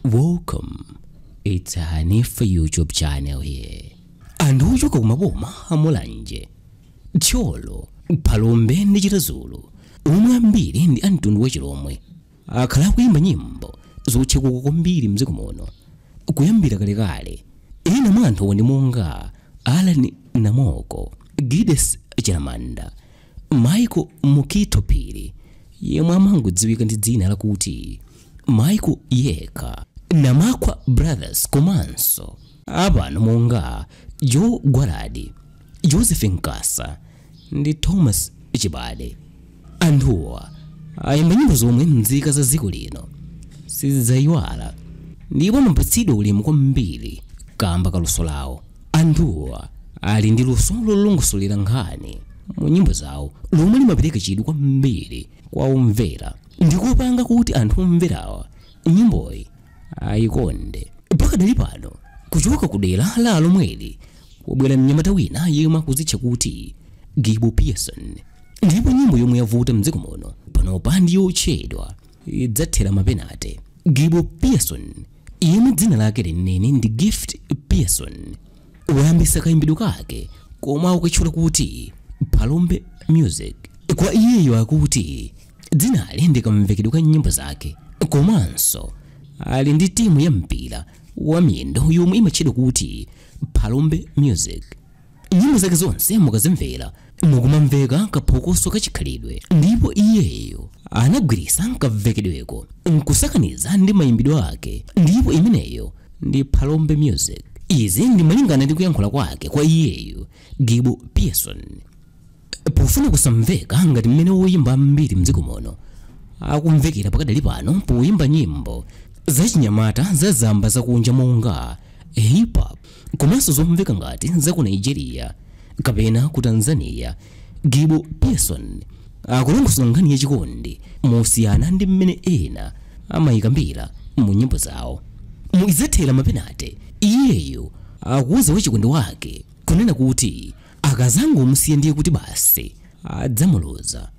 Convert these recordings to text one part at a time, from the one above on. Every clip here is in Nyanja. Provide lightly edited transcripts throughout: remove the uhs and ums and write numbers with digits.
Welcome. It's a new YouTube channel here. Anthu ochoka kumaboma a Mulanje, Thyolo, Phalombe ndi Chiradzulu, omwe ambiri ndi amtundu wa Lhomwe, akhala akuyimba nyimbo zothyakuka kwambiri mdziko muno kuyambira kalekale. Ena mwa anthu ndi monga Allan Namoko, Giddes Chalamanda, Michael Mukhito Phiri, yemwe amangodziwika ndi dzina lakuti Michael Yekha, Namakhwa Brothers komanso abano monga Joe Gwaladi, Nkasa ndi Thomas Chibade. Anthuwa ayimba nyimbo zomwe mzika za dziko lino sizidzayiwala ndipo amapatsidwa ulemu kwambiri kamba kaluso lawo. Anthuwa ali ndi luso lolongosolera nkhani mu nyimbo zawo lomwe limapereka chidwi kwambiri kwa omvera ndikupanga kuti anthu omverawa nyimboyi ayikonde. Pakadali pano kuchoka ku dera la Lhomwe wabwera mnyamata wina yemwe akuzitcha kuti Giboh Pearson, ndipo nyimbo yomwe yavuta mdziko muno panopa ndi yotchedwa izathela mapenate. Giboh Pearson yemwe dzina lake lenileni ndi Gift Pearson wayambisa kayimbidwe kake koma ukutchula kuti Phalombe music. Kwa iyeyo akuti dzinali ndi kamvekedwe ka nyimbo zake komanso ali ndi timu ya mpira wa miyendo yomwe imatchedwa kuti Phalombe music. Nyimbo zake zonse mukazimvera mukumamveka kaphokoso kachikhalidwe, ndipo iyeyo anagwirisa kamvekedweko nkusakaniza ndi mayimbidwe ake, ndipo imeneyo ndi Phalombe music. Izi ndi malingana ndi kuyankhula kwake kwa iyeyo Giboh Pearson. Pofuna kusamveka ngati mmene woyimba ambiri mdziko muno akumvekera pakadali pano poyimba nyimbo zachinyamata za zamba zakunja monga hip hop komanso zomveka ngati za ku Nigeria kapena ku Tanzania, Giboh Pearson akulongosola nkhani yachikondi mosiyana ndi mmene ena amayikambira mu nyimbo zawo. Mu izathela mapenate iyeyo akuwuza wachikondi wake kunena kuti akazango musiye ndiye kuti basi adzamuloza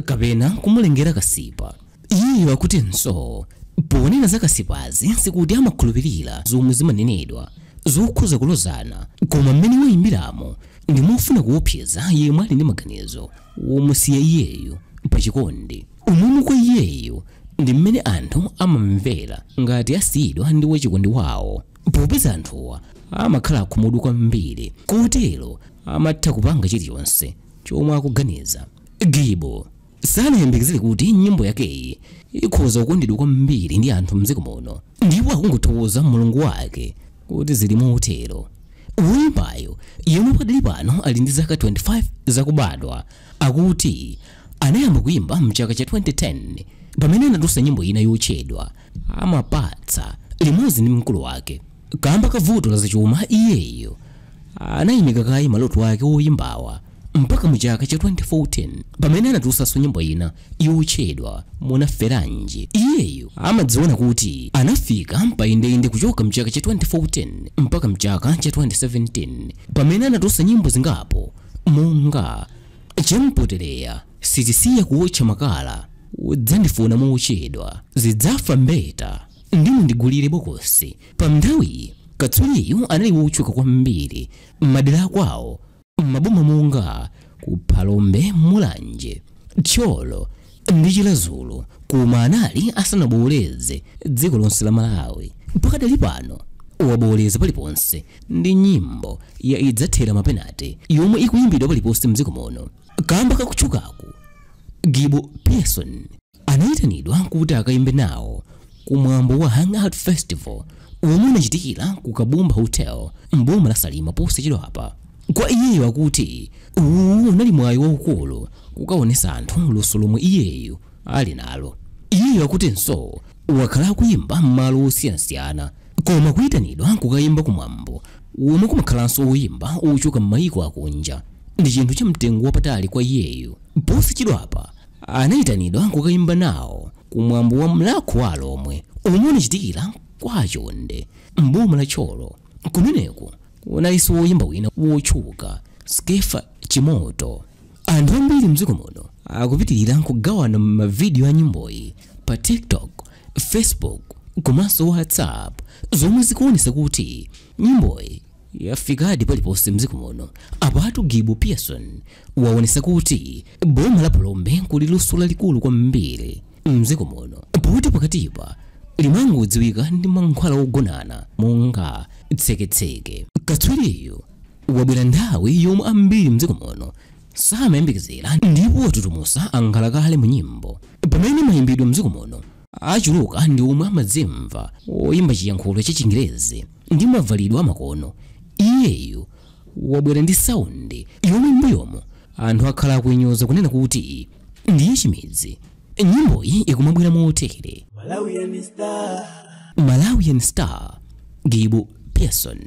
kapena kumulengera kasipa. Iyeyo akutinso ponena za kasipazi sikuti amakhulupirira zomwe zimanenedwa zokhuza kulozana, koma mmene wayimbiramo ndi mofuna kuopseza yemwe ali ndi maganizo womusiya iyeyo pachikondi. Umumu kwa iyeyo ndi mmene anthu amamvera ngati asiyidwa ndi wachikondi wawo, popeza anthuwa amakhala akhumudwa kwambiri kotero amatha kupanga chilichonse chomwe akuganiza. Giboh sanayembekezere kuti nyimbo yakeyi ikhoza kukondedwa kwambiri ndi anthu mdziko muno, ndipo akungothokoza mulungu wake kuti zili motero. Woyimbayo yemwe pakadali pano ali ndi zaka 25 zakubadwa akuti anayamba kuyimba mchaka cha 2010 pamene anatusa nyimbo ina yotchedwa Amapatsa limodzi ndi mkulu wake. Kamba kavuto la zachuma iyeyo anayimika kayi maloto wake woyimbawa mpaka mchaka cha 2014 pamene anatusanso nyimbo ina yotchedwa Mulanje. Iyeyo amadziona kuti anafika mpayindeyinde kuchoka mchaka cha 2014 mpaka mchaka cha 2017 pamene anatusa nyimbo zingapo monga Chempotereya, Sitisiya kuwotcha makala, Udzandifuna motchedwa, Zidzafa mbeta ndi Mundigulire bokosi. Pa nthawi katswiriyu anali wotchuka kwambiri m'madera kwawo maboma monga ku Phalombe, Mulanje, Thyolo ndi Chiradzulu, koma anali asanaboleze dziko lonse la Malawi. Pakadali pano waboleza paliponse ndi nyimbo ya izathela mapenate yomwe ikuyimbidwa paliponse mdziko muno. Kamba kakutchukaku Giboh Pearson anayitanidwa kuti akayimbe nawo kumwambo wa Hangout Festival omwe unachitikira ku Kabumba Hotel mboma la Salima posachedwa apa. Kwa iyeyo akuti unali mwayi waukulu kukaonesa anthu luso lomwe iyeyo ali nalo. Iyeyo akutinso wakhala akuyimba m'malo osiyanasiyana, koma kuyitanidwa kukayimba kumwambo omwe kumakhalanso oyimba ochoka m'mayiko akunja ndi chinthu cha mtengo wapatali kwa iyeyo. Posachedwa apa anayitanidwa kukayimba nawo kumwambo wa Namakhwa Lhomwe omwe unachitikira kwa achonde mboma la Thyolo. Kumeneko unalinso woyimba wina wotchuka Skefa Chimoto. Anthu ambiri mdziko muno akupitirira kugawana mavidiyo a nyimboyi pa TikTok, Facebook komanso WhatsApp zomwe zikuonesa kuti nyimboyi yafikadi paliponse mdziko muno. Apatu Giboh Pearson waonesa kuti boma la Phalombe kuli luso lalikulu kwambiri mdziko muno, poti pakatipa limangodziwika ndi mankhwala ogonana monga tseketseke. Katswiriyo wabwera nthawi yomwe ambiri mdziko muno samayembekezera ndipo watutumusa ankhalakale mu nyimbo. Pamene mayimbidwe mdziko muno achuluka ndi omwe amadzimva oyimba chiyankhulo cha Chingerezi ndi mavalidwe amakono, iyeyo wabwera ndi saundi yomwe mbuyomo anthu akhala akuinyoza kunena kuti ndiye chimidzi. Nyimboyi ikumabwera motere. Malawian star Giboh Pearson,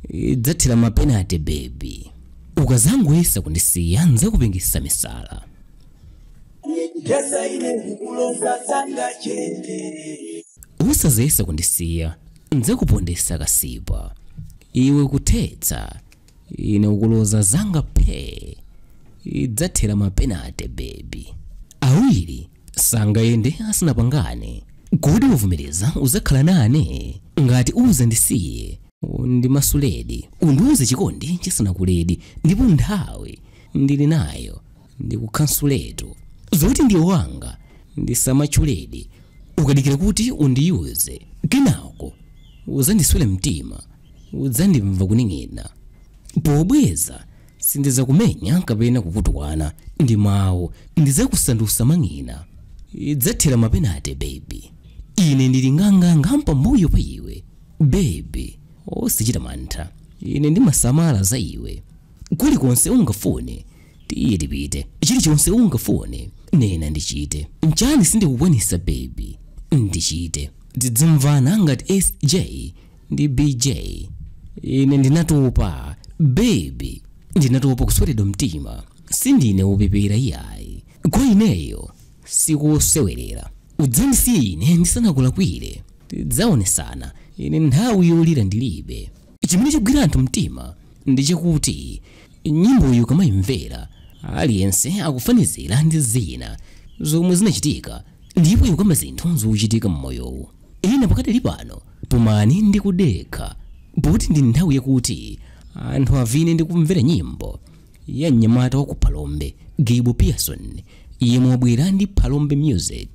izathela mapenate baby, ukazangoyesa kundisiya nzakupengesa misala. Usazayesa kundisiya nzakupondesa kasipa, iwe kuthetsa ine ukuloza zanga phe, izathela mapenate baby. Awiri sangayende asanapangane, kodi uvomereza uzakhala nane ngati uzandisiye ndi masuledi undiuze chikondi chisanakuledi ndipo nthawi ndili nayo ndikukhansuletu zoti ndiye wanga ndisamachuledi ukadikira kuti undiyuze kenako uzandiswele mtima uzandimva kuning'ina pobweza sindizakumenya kapena kukutukwana ndi mawu ndizakusandusa mang'ina. Izathela mapenate baby, ine ndili nganganga pambuyo pa iwe baby, osichita mantha ine ndimasamala za iwe. Kulikonse ungafune tiye tipite, chilichonse ungafune nena ndichite. Nchani sindikukwanisa baby, ndichite tidzimvana ngati SJ ndi BJ. Ine ndinatopa baby, ndinatopa kusweredwa mtima, sindine upepera iyayi. Kwa ineyo sikusewerera, udzandisiye ine ndisanakulakwire, tidzaonesana ine nthawi yolira ndilibe. Chimene chagwira anthu mtima ndi chakuti nyimboyo kamayimvera aliyense akufanizira ndi zina zomwe zinachitika ndipo ikukamba zinthu zochitika mmoyowo. Ine pakadali pano pomani ndi kudekha, poti ndi nthawi yakuti anthu avine ndi kumvera nyimbo ya mnyamata wa ku Phalombe Giboh Pearson yemwe wabwera ndi Phalombe music.